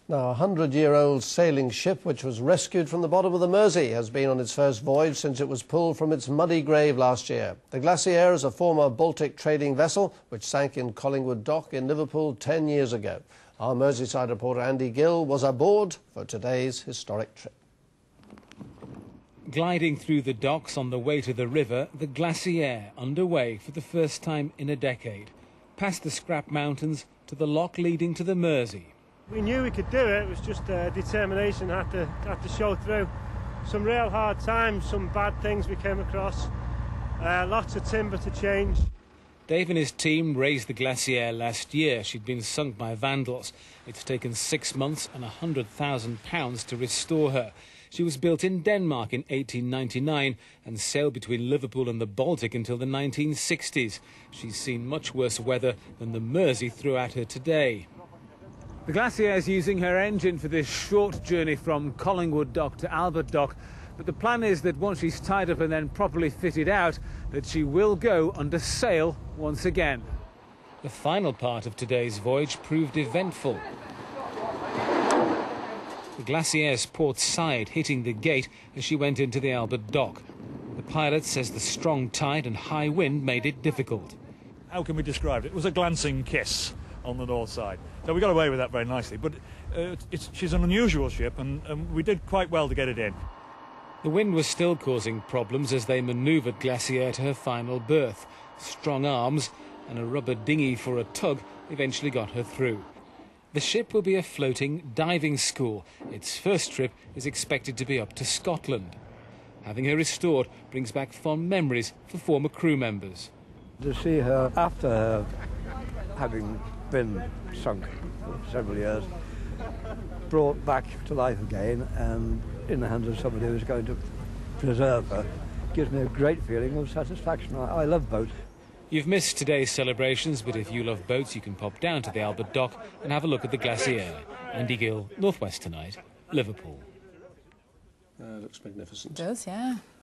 Now, a 100-year-old sailing ship, which was rescued from the bottom of the Mersey, has been on its first voyage since it was pulled from its muddy grave last year. The Glaciere is a former Baltic trading vessel which sank in Collingwood Dock in Liverpool 10 years ago. Our Merseyside reporter Andy Gill was aboard for today's historic trip. Gliding through the docks on the way to the river, the Glaciere underway for the first time in a decade, past the scrap mountains to the lock leading to the Mersey. We knew we could do it. It was just determination had to show through. Some real hard times, some bad things we came across, lots of timber to change. Dave and his team raised the Glaciere last year. She'd been sunk by vandals. It's taken 6 months and £100,000 to restore her. She was built in Denmark in 1899 and sailed between Liverpool and the Baltic until the 1960s. She's seen much worse weather than the Mersey threw at her today. The Glaciere is using her engine for this short journey from Collingwood Dock to Albert Dock, but the plan is that once she's tied up and then properly fitted out, that she will go under sail once again. The final part of today's voyage proved eventful. The Glaciere's port side hitting the gate as she went into the Albert Dock. The pilot says the strong tide and high wind made it difficult. How can we describe it? It was a glancing kiss on the north side. So we got away with that very nicely, but she's an unusual ship and we did quite well to get it in. The wind was still causing problems as they manoeuvred Glaciere to her final berth. Strong arms and a rubber dinghy for a tug eventually got her through. The ship will be a floating diving school. Its first trip is expected to be up to Scotland. Having her restored brings back fond memories for former crew members. To see her after having been sunk for several years, brought back to life again and in the hands of somebody who's going to preserve her, gives me a great feeling of satisfaction. I love boats. You've missed today's celebrations, but if you love boats, you can pop down to the Albert Dock and have a look at the Glaciere. Andy Gill, North West Tonight, Liverpool. Looks magnificent. It does, yeah.